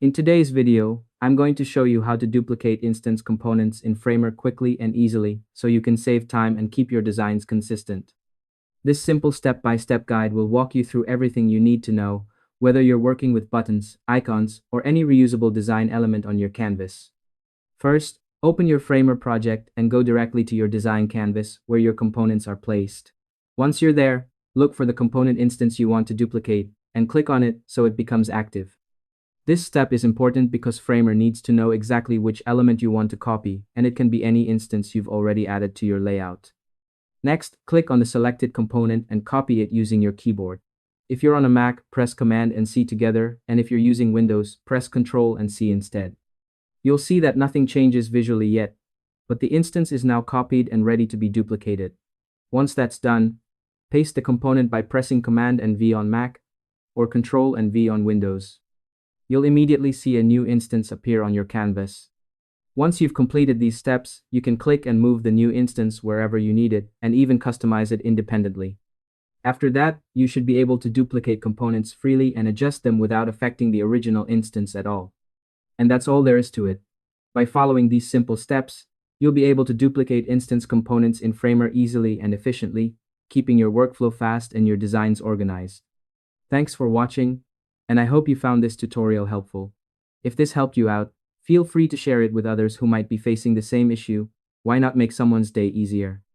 In today's video, I'm going to show you how to duplicate instance components in Framer quickly and easily so you can save time and keep your designs consistent. This simple step-by-step guide will walk you through everything you need to know, whether you're working with buttons, icons, or any reusable design element on your canvas. First, open your Framer project and go directly to your design canvas where your components are placed. Once you're there, look for the component instance you want to duplicate and click on it so it becomes active. This step is important because Framer needs to know exactly which element you want to copy, and it can be any instance you've already added to your layout. Next, click on the selected component and copy it using your keyboard. If you're on a Mac, press Command and C together, and if you're using Windows, press Ctrl and C instead. You'll see that nothing changes visually yet, but the instance is now copied and ready to be duplicated. Once that's done, paste the component by pressing Command and V on Mac, or Ctrl and V on Windows. You'll immediately see a new instance appear on your canvas. Once you've completed these steps, you can click and move the new instance wherever you need it, and even customize it independently. After that, you should be able to duplicate components freely and adjust them without affecting the original instance at all. And that's all there is to it. By following these simple steps, you'll be able to duplicate instance components in Framer easily and efficiently, keeping your workflow fast and your designs organized. Thanks for watching, and I hope you found this tutorial helpful. If this helped you out, feel free to share it with others who might be facing the same issue. Why not make someone's day easier?